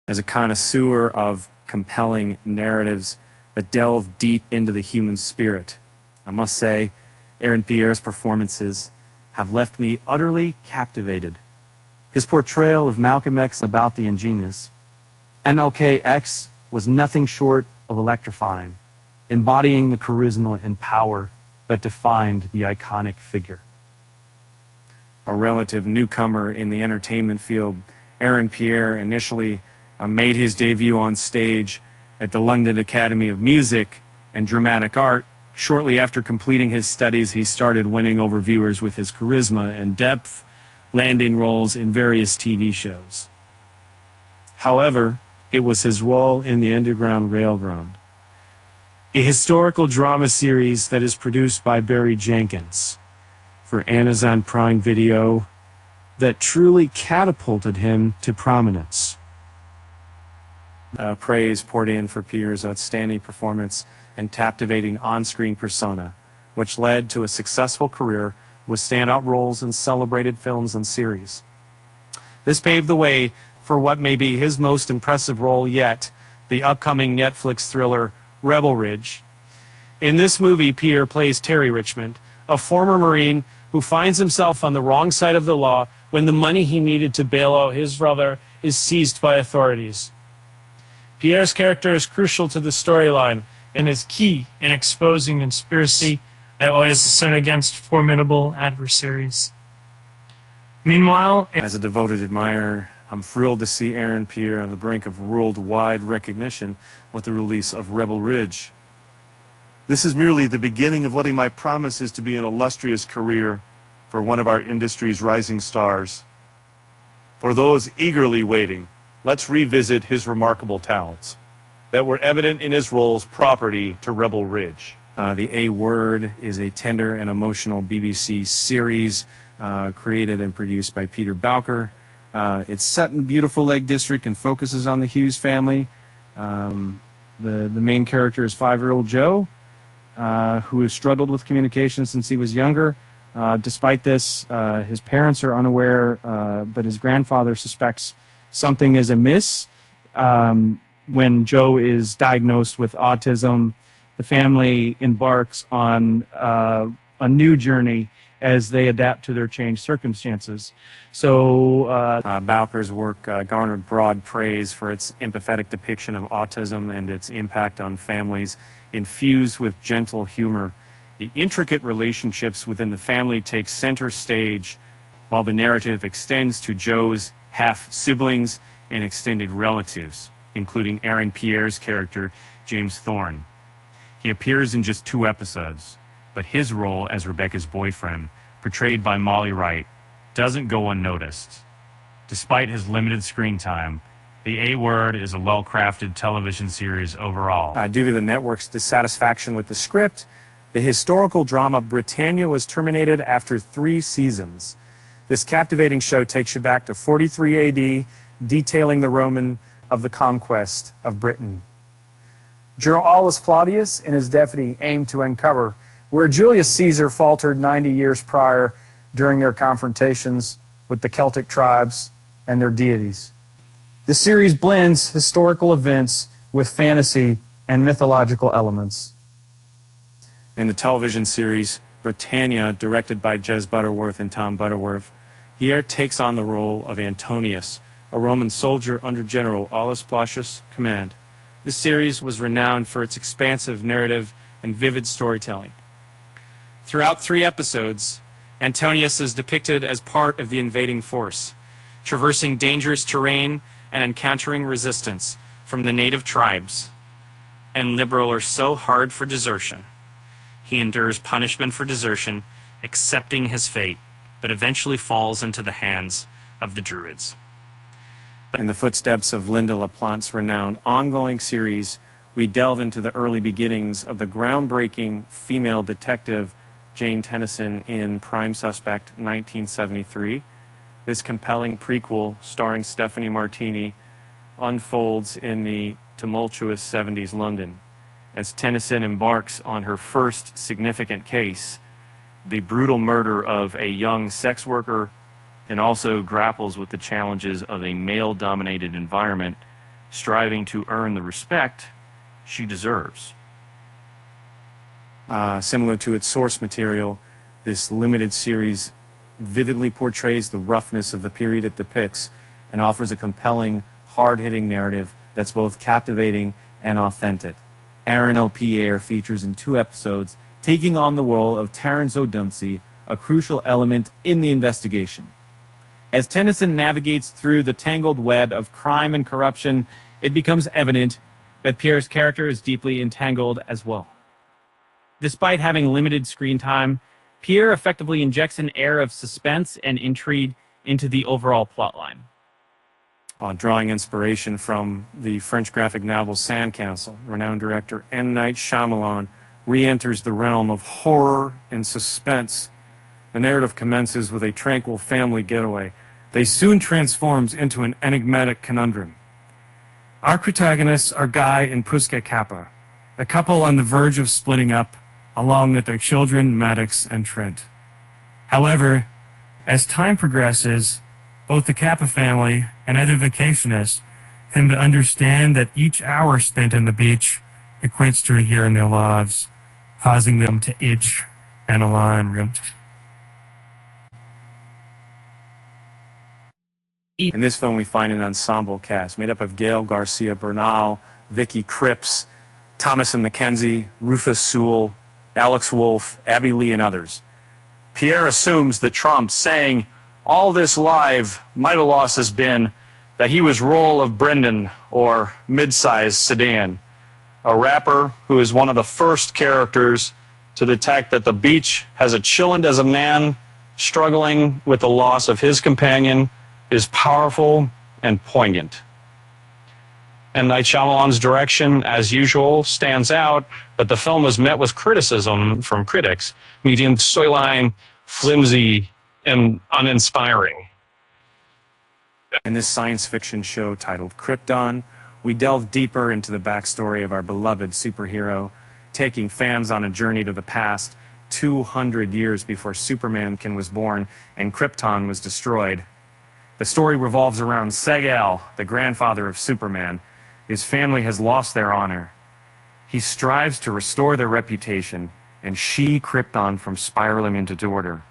as a connoisseur of compelling narratives that delve deep into the human spirit. I must say, Aaron Pierre's performances have left me utterly captivated. His portrayal of Malcolm X about the ingenious MLK-X was nothing short of electrifying, embodying the charisma and power that defined the iconic figure. A relative newcomer in the entertainment field, Aaron Pierre initially made his debut on stage at the London Academy of Music and Dramatic Art. Shortly after completing his studies, he started winning over viewers with his charisma and depth, landing roles in various TV shows. However, it was his role in the Underground Railroad, a historical drama series that is produced by Barry Jenkins for Amazon Prime Video, that truly catapulted him to prominence. Praise poured in for Pierre's outstanding performance and captivating on-screen persona, which led to a successful career with standout roles in celebrated films and series. This paved the way for what may be his most impressive role yet, the upcoming Netflix thriller Rebel Ridge. In this movie, Pierre plays Terry Richmond, a former Marine who finds himself on the wrong side of the law when the money he needed to bail out his brother is seized by authorities. Pierre's character is crucial to the storyline and is key in exposing conspiracy that was set against formidable adversaries. Meanwhile, as a devoted admirer, I'm thrilled to see Aaron Pierre on the brink of worldwide recognition with the release of Rebel Ridge. This is merely the beginning of what he might promise is to be an illustrious career for one of our industry's rising stars. For those eagerly waiting, let's revisit his remarkable talents that were evident in his roles property to Rebel Ridge. The A Word is a tender and emotional BBC series created and produced by Peter Bowker. It's set in beautiful Lake District and focuses on the Hughes family. The main character is 5-year-old Joe, who has struggled with communication since he was younger. Despite this, his parents are unaware, but his grandfather suspects something is amiss. When Joe is diagnosed with autism, the family embarks on a new journey as they adapt to their changed circumstances. So Bowker's work garnered broad praise for its empathetic depiction of autism and its impact on families, infused with gentle humor. The intricate relationships within the family take center stage, while the narrative extends to Joe's half-siblings and extended relatives, including Aaron Pierre's character, James Thorne. He appears in just 2 episodes, but his role as Rebecca's boyfriend, portrayed by Molly Wright, doesn't go unnoticed. Despite his limited screen time, The A Word is a well-crafted television series overall. Due to the network's dissatisfaction with the script, the historical drama Britannia was terminated after 3 seasons. This captivating show takes you back to 43 AD, detailing the Roman of the conquest of Britain. General Aulus Claudius and his deputy aimed to uncover where Julius Caesar faltered 90 years prior during their confrontations with the Celtic tribes and their deities. The series blends historical events with fantasy and mythological elements. In the television series Britannia, directed by Jez Butterworth and Tom Butterworth, Pierre takes on the role of Antonius, a Roman soldier under General Aulus Plautius' command. This series was renowned for its expansive narrative and vivid storytelling. Throughout 3 episodes, Antonius is depicted as part of the invading force, traversing dangerous terrain and encountering resistance from the native tribes. And liberal are so hard for desertion. He endures punishment for desertion, accepting his fate, but eventually falls into the hands of the Druids. In the footsteps of Linda LaPlante's renowned ongoing series, we delve into the early beginnings of the groundbreaking female detective Jane Tennyson in Prime Suspect 1973. This compelling prequel, starring Stephanie Martini, unfolds in the tumultuous 70s London as Tennyson embarks on her first significant case, the brutal murder of a young sex worker, and also grapples with the challenges of a male-dominated environment striving to earn the respect she deserves. Similar to its source material, this limited series vividly portrays the roughness of the period it depicts and offers a compelling, hard-hitting narrative that's both captivating and authentic. Aaron L. Pierre features in 2 episodes, taking on the role of Terence O'Duncy, a crucial element in the investigation. As Tennyson navigates through the tangled web of crime and corruption, it becomes evident that Pierre's character is deeply entangled as well. Despite having limited screen time, Pierre effectively injects an air of suspense and intrigue into the overall plotline. Drawing inspiration from the French graphic novel Sandcastle, renowned director M. Night Shyamalan re-enters the realm of horror and suspense. The narrative commences with a tranquil family getaway. They soon transforms into an enigmatic conundrum. Our protagonists are Guy and Puska Kappa, a couple on the verge of splitting up, along with their children, Maddox and Trent. However, as time progresses, both the Kappa family and other vacationists come to understand that each hour spent on the beach equates to a year in their lives, causing them to itch and align. In this film, we find an ensemble cast made up of Gail Garcia Bernal, Vicky Cripps, Thomas and Mackenzie, Rufus Sewell, Alex Wolff, Abby Lee, and others. Pierre assumes that Trump saying all this live might have lost has been that he was role of Brendan or mid-sized sedan, a rapper who is one of the first characters to detect that the beach has a chillin' as a man struggling with the loss of his companion is powerful and poignant. And Night Shyamalan's direction, as usual, stands out, but the film was met with criticism from critics, medium storyline, flimsy, and uninspiring. In this science fiction show titled Krypton, we delve deeper into the backstory of our beloved superhero, taking fans on a journey to the past, 200 years before Superman was born and Krypton was destroyed. The story revolves around Seg-El, the grandfather of Superman. His family has lost their honor. He strives to restore their reputation and she Krypton from spiraling into disorder.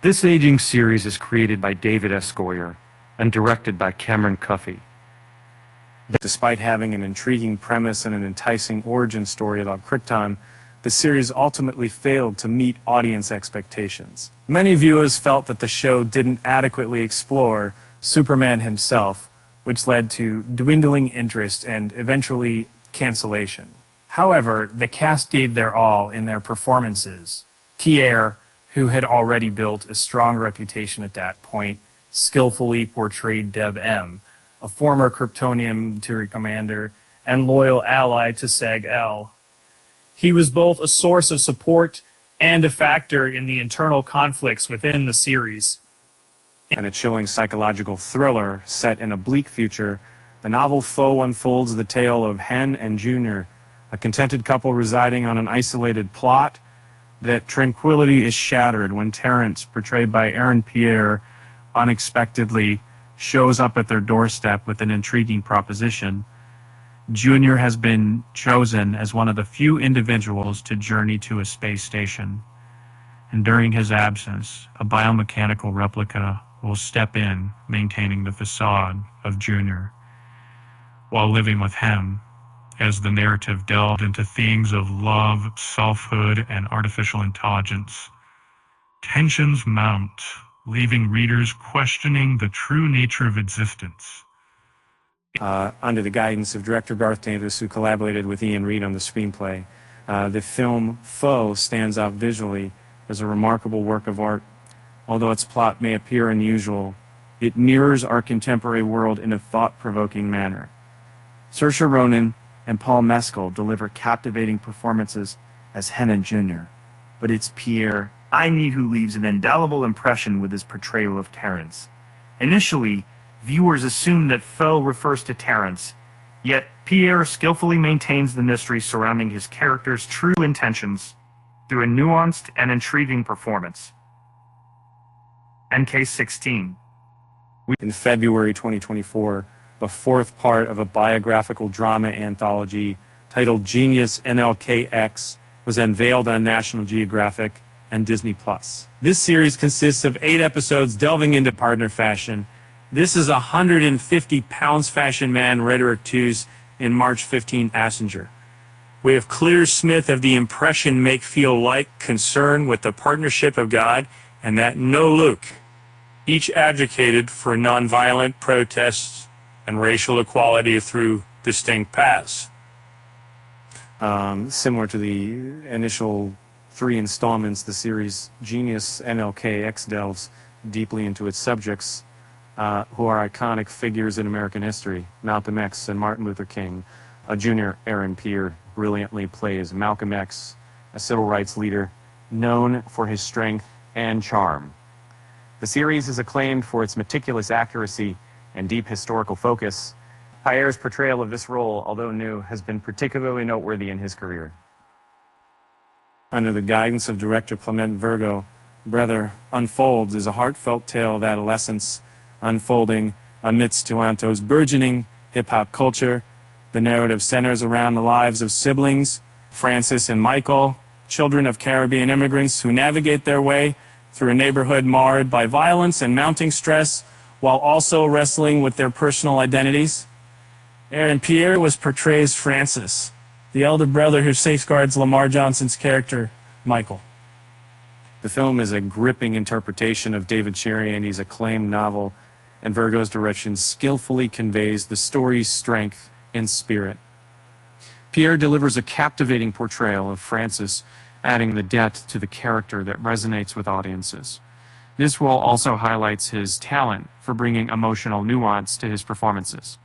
This aging series is created by David S. Goyer and directed by Cameron Cuffey. Despite having an intriguing premise and an enticing origin story about Krypton, the series ultimately failed to meet audience expectations. Many viewers felt that the show didn't adequately explore Superman himself, which led to dwindling interest and eventually cancellation. However, the cast gave their all in their performances. Pierre, who had already built a strong reputation at that point, skillfully portrayed Dev M, a former Kryptonian military commander and loyal ally to Seg-El. He was both a source of support and a factor in the internal conflicts within the series. And a chilling psychological thriller set in a bleak future, the novel Foe unfolds the tale of Hen and Junior, a contented couple residing on an isolated plot. That tranquility is shattered when Terence, portrayed by Aaron Pierre, unexpectedly shows up at their doorstep with an intriguing proposition. Junior has been chosen as one of the few individuals to journey to a space station, and during his absence, a biomechanical replica will step in, maintaining the facade of Junior, while living with him, as the narrative delved into themes of love, selfhood, and artificial intelligence. Tensions mount, leaving readers questioning the true nature of existence. Under the guidance of director Garth Davis, who collaborated with Ian Reed on the screenplay, the film Foe stands out visually as a remarkable work of art. Although its plot may appear unusual, it mirrors our contemporary world in a thought-provoking manner. Saoirse Ronan and Paul Mescal deliver captivating performances as Hen and Junior, but it's Pierre who leaves an indelible impression with his portrayal of Terence. Initially, viewers assume that Foe refers to Terence, yet Pierre skillfully maintains the mystery surrounding his character's true intentions through a nuanced and intriguing performance. NK16. In February 2024, the fourth part of a biographical drama anthology titled Genius NLKX, was unveiled on National Geographic and Disney+. This series consists of 8 episodes delving into partner fashion. This is 150 pounds fashion man Rhetoric 2's in March 15 Passenger. We have Clear Smith of the impression make feel like concern with the partnership of God and that no look. Each advocated for nonviolent protests and racial equality through distinct paths. Similar to the initial 3 installments, the series Genius NLKX delves deeply into its subjects, who are iconic figures in American history. Malcolm X and Martin Luther King. Junior Aaron Pierre brilliantly plays Malcolm X, a civil rights leader known for his strength and charm. The series is acclaimed for its meticulous accuracy and deep historical focus. Pierre's portrayal of this role, although new, has been particularly noteworthy in his career. Under the guidance of director Clement Virgo, Brother Unfolds is a heartfelt tale of adolescence unfolding amidst Toronto's burgeoning hip-hop culture. The narrative centers around the lives of siblings, Francis and Michael, children of Caribbean immigrants who navigate their way through a neighborhood marred by violence and mounting stress, while also wrestling with their personal identities. Aaron Pierre portrays Francis, the elder brother who safeguards Lamar Johnson's character, Michael. The film is a gripping interpretation of David Cheriandy's acclaimed novel, and Virgo's direction skillfully conveys the story's strength and spirit. Pierre delivers a captivating portrayal of Francis, adding the depth to the character that resonates with audiences. This role also highlights his talent for bringing emotional nuance to his performances.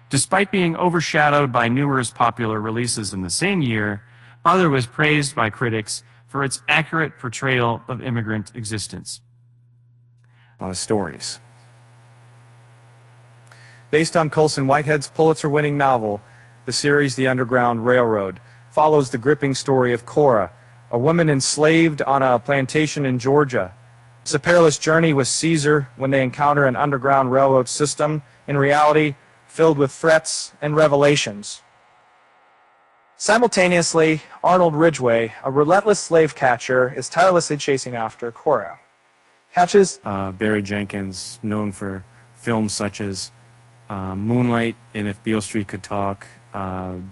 Despite being overshadowed by numerous popular releases in the same year, Mother was praised by critics for its accurate portrayal of immigrant existence. A lot of stories. Based on Colson Whitehead's Pulitzer-winning novel, the series The Underground Railroad follows the gripping story of Cora, a woman enslaved on a plantation in Georgia. It's a perilous journey with Caesar when they encounter an underground railroad system, in reality, filled with threats and revelations. Simultaneously, Arnold Ridgway, a relentless slave catcher, is tirelessly chasing after Cora. Catches Barry Jenkins, known for films such as Moonlight and If Beale Street Could Talk,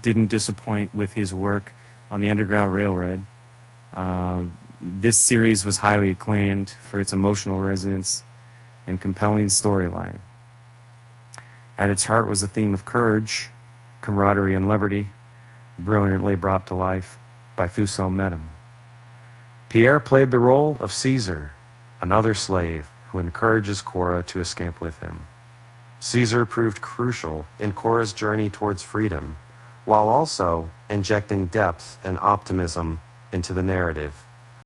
didn't disappoint with his work on the Underground Railroad. This series was highly acclaimed for its emotional resonance and compelling storyline. At its heart was a theme of courage, camaraderie, and liberty, brilliantly brought to life by Fusel Medem. Pierre played the role of Caesar, another slave who encourages Cora to escape with him. Caesar proved crucial in Cora's journey towards freedom, while also injecting depth and optimism into the narrative.